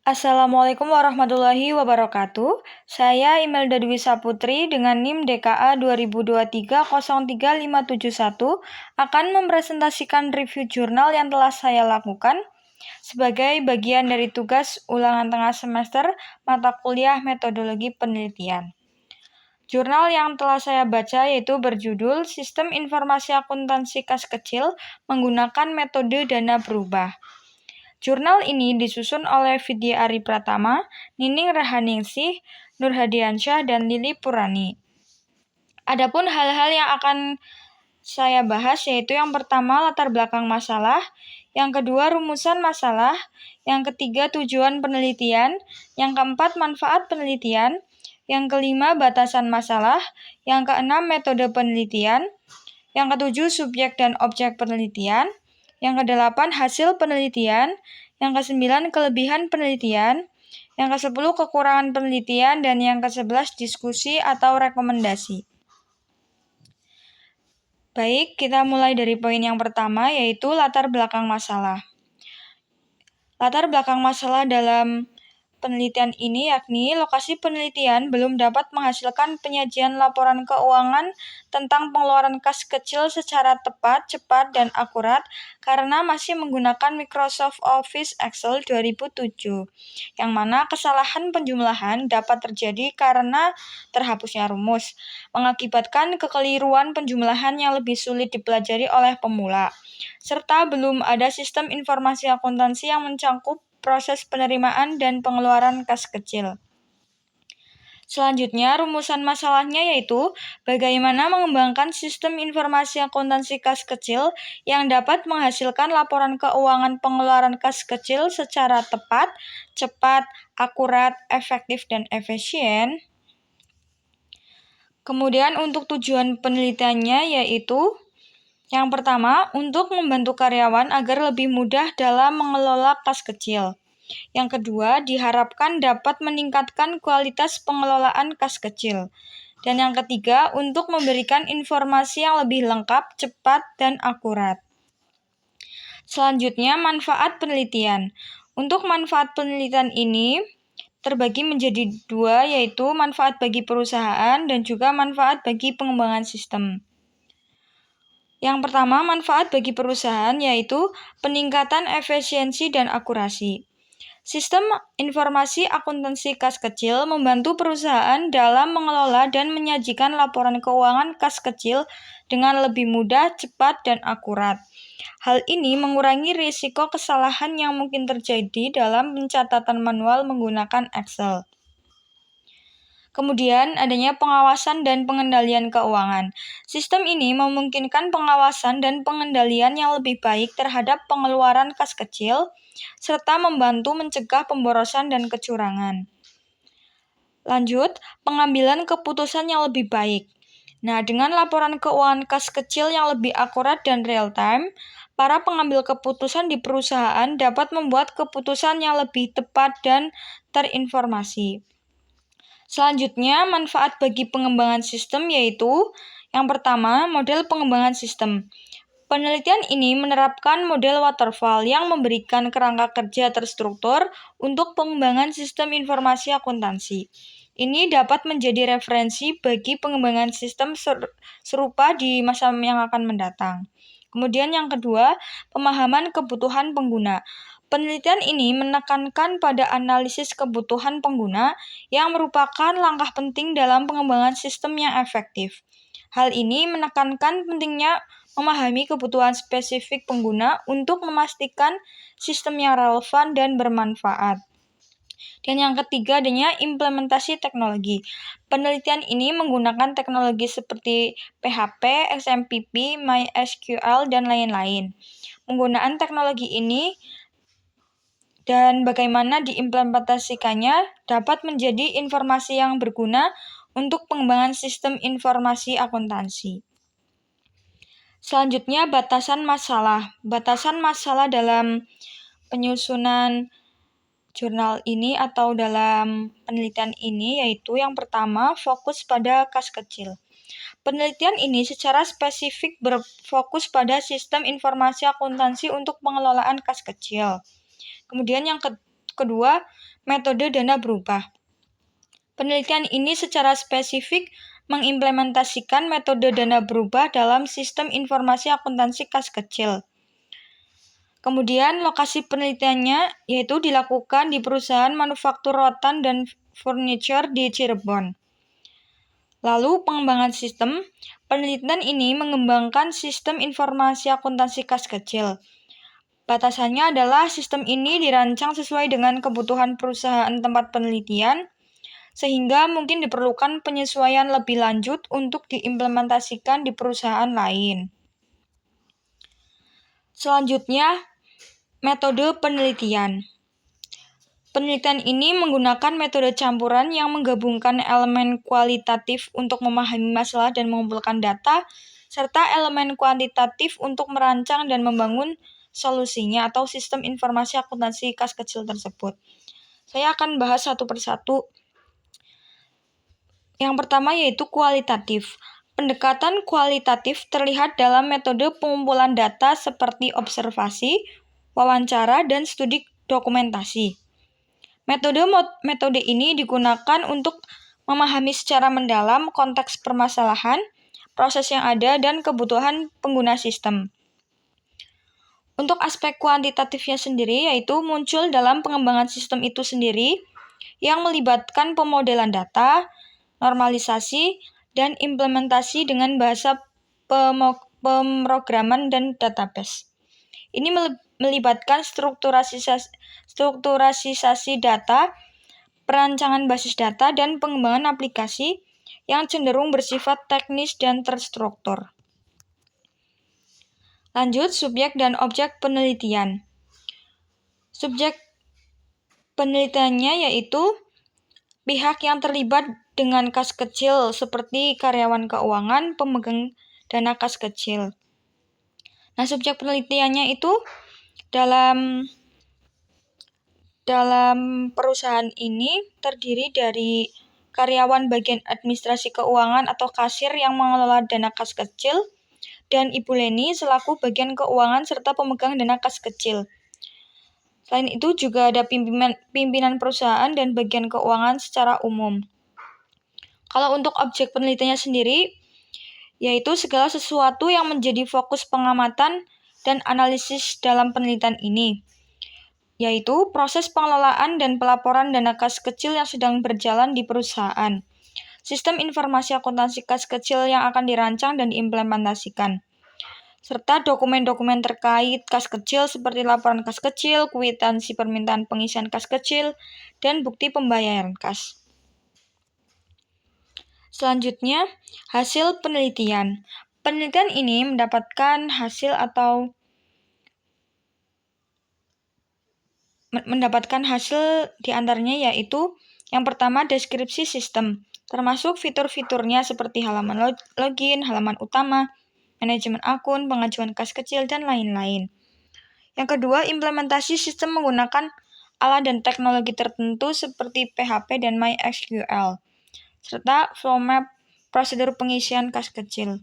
Assalamualaikum warahmatullahi wabarakatuh. Saya Imelda Dwi Saputri dengan NIM DKA 2023-03571 akan mempresentasikan review jurnal yang telah saya lakukan sebagai bagian dari tugas ulangan tengah semester mata kuliah metodologi penelitian. Jurnal yang telah saya baca yaitu berjudul Sistem Informasi Akuntansi Kas Kecil menggunakan metode dana berubah. Jurnal ini disusun oleh Vidya Ari Pratama, Nining Rahaningsih, Nur Hadiansyah, dan Lili Purani. Adapun hal-hal yang akan saya bahas yaitu yang pertama latar belakang masalah, yang kedua rumusan masalah, yang ketiga tujuan penelitian, yang keempat manfaat penelitian, yang kelima batasan masalah, yang keenam metode penelitian, yang ketujuh subjek dan objek penelitian, yang kedelapan hasil penelitian, yang kesembilan kelebihan penelitian, yang kesepuluh kekurangan penelitian, dan yang kesebelas diskusi atau rekomendasi. Baik, kita mulai dari poin yang pertama yaitu latar belakang masalah. Latar belakang masalah dalam penelitian ini yakni lokasi penelitian belum dapat menghasilkan penyajian laporan keuangan tentang pengeluaran kas kecil secara tepat, cepat, dan akurat karena masih menggunakan Microsoft Office Excel 2007, yang mana kesalahan penjumlahan dapat terjadi karena terhapusnya rumus, mengakibatkan kekeliruan penjumlahan yang lebih sulit dipelajari oleh pemula, serta belum ada sistem informasi akuntansi yang mencangkup proses penerimaan dan pengeluaran kas kecil. Selanjutnya, rumusan masalahnya yaitu bagaimana mengembangkan sistem informasi akuntansi kas kecil yang dapat menghasilkan laporan keuangan pengeluaran kas kecil secara tepat, cepat, akurat, efektif, dan efisien. Kemudian untuk tujuan penelitiannya yaitu yang pertama, untuk membantu karyawan agar lebih mudah dalam mengelola kas kecil. Yang kedua, diharapkan dapat meningkatkan kualitas pengelolaan kas kecil. Dan yang ketiga, untuk memberikan informasi yang lebih lengkap, cepat, dan akurat. Selanjutnya, manfaat penelitian. Untuk manfaat penelitian ini terbagi menjadi dua, yaitu manfaat bagi perusahaan dan juga manfaat bagi pengembangan sistem. Yang pertama, manfaat bagi perusahaan yaitu peningkatan efisiensi dan akurasi. Sistem informasi akuntansi kas kecil membantu perusahaan dalam mengelola dan menyajikan laporan keuangan kas kecil dengan lebih mudah, cepat, dan akurat. Hal ini mengurangi risiko kesalahan yang mungkin terjadi dalam pencatatan manual menggunakan Excel. Kemudian, adanya pengawasan dan pengendalian keuangan. Sistem ini memungkinkan pengawasan dan pengendalian yang lebih baik terhadap pengeluaran kas kecil, serta membantu mencegah pemborosan dan kecurangan. Lanjut, pengambilan keputusan yang lebih baik. Nah, dengan laporan keuangan kas kecil yang lebih akurat dan real-time, para pengambil keputusan di perusahaan dapat membuat keputusan yang lebih tepat dan terinformasi. Selanjutnya, manfaat bagi pengembangan sistem yaitu yang pertama, model pengembangan sistem. Penelitian ini menerapkan model waterfall yang memberikan kerangka kerja terstruktur untuk pengembangan sistem informasi akuntansi. Ini dapat menjadi referensi bagi pengembangan sistem serupa di masa yang akan mendatang. Kemudian yang kedua, pemahaman kebutuhan pengguna. Penelitian ini menekankan pada analisis kebutuhan pengguna yang merupakan langkah penting dalam pengembangan sistem yang efektif. Hal ini menekankan pentingnya memahami kebutuhan spesifik pengguna untuk memastikan sistem yang relevan dan bermanfaat. Dan yang ketiga adanya implementasi teknologi. Penelitian ini menggunakan teknologi seperti PHP, XMPP, MySQL, dan lain-lain. Penggunaan teknologi ini dan bagaimana diimplementasikannya dapat menjadi informasi yang berguna untuk pengembangan sistem informasi akuntansi. Selanjutnya, batasan masalah. Batasan masalah dalam penyusunan jurnal ini atau dalam penelitian ini yaitu yang pertama, fokus pada kas kecil. Penelitian ini secara spesifik berfokus pada sistem informasi akuntansi untuk pengelolaan kas kecil. Kemudian yang kedua, metode dana berubah. Penelitian ini secara spesifik mengimplementasikan metode dana berubah dalam sistem informasi akuntansi kas kecil. Kemudian lokasi penelitiannya yaitu dilakukan di perusahaan manufaktur rotan dan furniture di Cirebon. Lalu pengembangan sistem, penelitian ini mengembangkan sistem informasi akuntansi kas kecil. Batasannya adalah sistem ini dirancang sesuai dengan kebutuhan perusahaan tempat penelitian, sehingga mungkin diperlukan penyesuaian lebih lanjut untuk diimplementasikan di perusahaan lain. Selanjutnya, metode penelitian. Penelitian ini menggunakan metode campuran yang menggabungkan elemen kualitatif untuk memahami masalah dan mengumpulkan data, serta elemen kuantitatif untuk merancang dan membangun solusinya atau sistem informasi akuntansi kas kecil tersebut. Saya akan bahas satu persatu. Yang pertama yaitu kualitatif. Pendekatan kualitatif terlihat dalam metode pengumpulan data seperti observasi, wawancara, dan studi dokumentasi. Metode ini digunakan untuk memahami secara mendalam konteks permasalahan, proses yang ada, dan kebutuhan pengguna sistem. Untuk aspek kuantitatifnya sendiri yaitu muncul dalam pengembangan sistem itu sendiri yang melibatkan pemodelan data, normalisasi, dan implementasi dengan bahasa pemrograman dan database. Ini melibatkan strukturasi data, perancangan basis data, dan pengembangan aplikasi yang cenderung bersifat teknis dan terstruktur. Lanjut, subjek dan objek penelitian. Subjek penelitiannya yaitu pihak yang terlibat dengan kas kecil seperti karyawan keuangan, pemegang dana kas kecil. Nah, subjek penelitiannya itu dalam perusahaan ini terdiri dari karyawan bagian administrasi keuangan atau kasir yang mengelola dana kas kecil, dan Ibu Leni selaku bagian keuangan serta pemegang dana kas kecil. Selain itu juga ada pimpinan perusahaan dan bagian keuangan secara umum. Kalau untuk objek penelitiannya sendiri, yaitu segala sesuatu yang menjadi fokus pengamatan dan analisis dalam penelitian ini, yaitu proses pengelolaan dan pelaporan dana kas kecil yang sedang berjalan di perusahaan, sistem informasi akuntansi kas kecil yang akan dirancang dan diimplementasikan, serta dokumen-dokumen terkait kas kecil seperti laporan kas kecil, kwitansi permintaan pengisian kas kecil, dan bukti pembayaran kas. Selanjutnya, hasil penelitian. Penelitian ini mendapatkan hasil diantaranya yaitu yang pertama deskripsi sistem, termasuk fitur-fiturnya seperti halaman login, halaman utama, manajemen akun, pengajuan kas kecil, dan lain-lain. Yang kedua, implementasi sistem menggunakan alat dan teknologi tertentu seperti PHP dan MySQL, serta flow map prosedur pengisian kas kecil.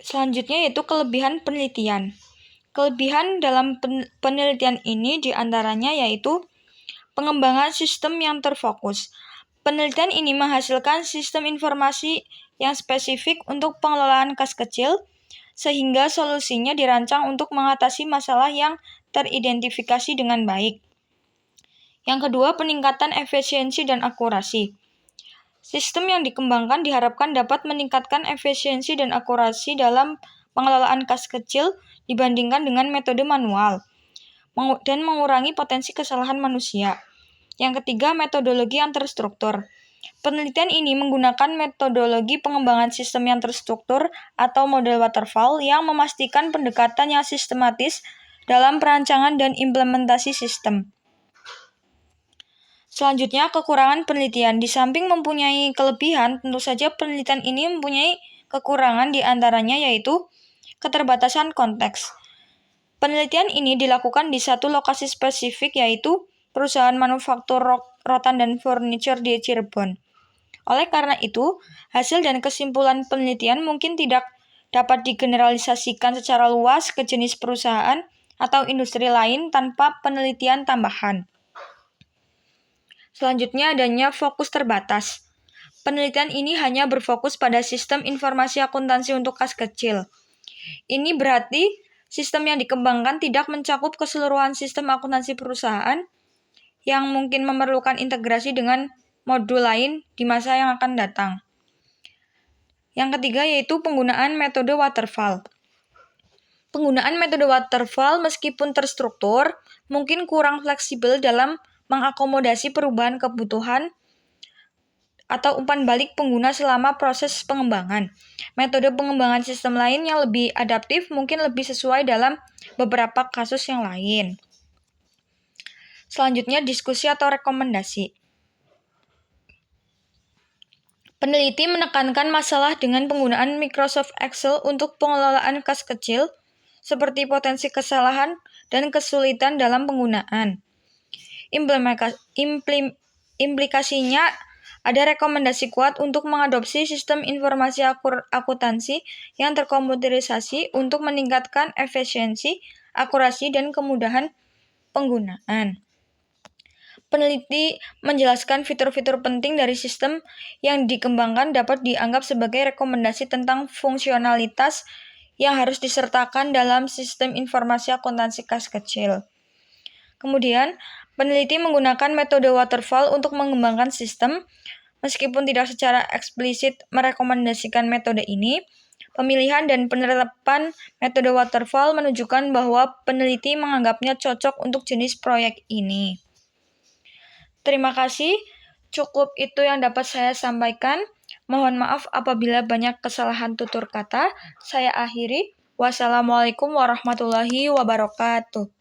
Selanjutnya yaitu kelebihan penelitian. Kelebihan dalam penelitian ini diantaranya yaitu pengembangan sistem yang terfokus. Penelitian ini menghasilkan sistem informasi yang spesifik untuk pengelolaan kas kecil, sehingga solusinya dirancang untuk mengatasi masalah yang teridentifikasi dengan baik. Yang kedua, peningkatan efisiensi dan akurasi. Sistem yang dikembangkan diharapkan dapat meningkatkan efisiensi dan akurasi dalam pengelolaan kas kecil dibandingkan dengan metode manual, dan mengurangi potensi kesalahan manusia. Yang ketiga, metodologi yang terstruktur. Penelitian ini menggunakan metodologi pengembangan sistem yang terstruktur atau model waterfall yang memastikan pendekatan yang sistematis dalam perancangan dan implementasi sistem. Selanjutnya, kekurangan penelitian. Di samping mempunyai kelebihan, tentu saja penelitian ini mempunyai kekurangan diantaranya yaitu keterbatasan konteks. Penelitian ini dilakukan di satu lokasi spesifik yaitu perusahaan manufaktur rotan dan furniture di Cirebon. Oleh karena itu, hasil dan kesimpulan penelitian mungkin tidak dapat digeneralisasikan secara luas ke jenis perusahaan atau industri lain tanpa penelitian tambahan. Selanjutnya adanya fokus terbatas. Penelitian ini hanya berfokus pada sistem informasi akuntansi untuk kas kecil. Ini berarti sistem yang dikembangkan tidak mencakup keseluruhan sistem akuntansi perusahaan yang mungkin memerlukan integrasi dengan modul lain di masa yang akan datang. Yang ketiga yaitu penggunaan metode waterfall. Penggunaan metode waterfall meskipun terstruktur, mungkin kurang fleksibel dalam mengakomodasi perubahan kebutuhan atau umpan balik pengguna selama proses pengembangan. Metode pengembangan sistem lain yang lebih adaptif mungkin lebih sesuai dalam beberapa kasus yang lain. Selanjutnya, diskusi atau rekomendasi. Peneliti menekankan masalah dengan penggunaan Microsoft Excel untuk pengelolaan kas kecil, seperti potensi kesalahan dan kesulitan dalam penggunaan. Implikasinya ada rekomendasi kuat untuk mengadopsi sistem informasi akuntansi yang terkomputerisasi untuk meningkatkan efisiensi, akurasi, dan kemudahan penggunaan. Peneliti menjelaskan fitur-fitur penting dari sistem yang dikembangkan dapat dianggap sebagai rekomendasi tentang fungsionalitas yang harus disertakan dalam sistem informasi akuntansi kas kecil. Kemudian, peneliti menggunakan metode waterfall untuk mengembangkan sistem. Meskipun tidak secara eksplisit merekomendasikan metode ini, pemilihan dan penerapan metode waterfall menunjukkan bahwa peneliti menganggapnya cocok untuk jenis proyek ini. Terima kasih, cukup itu yang dapat saya sampaikan. Mohon maaf apabila banyak kesalahan tutur kata. Saya akhiri. Wassalamualaikum warahmatullahi wabarakatuh.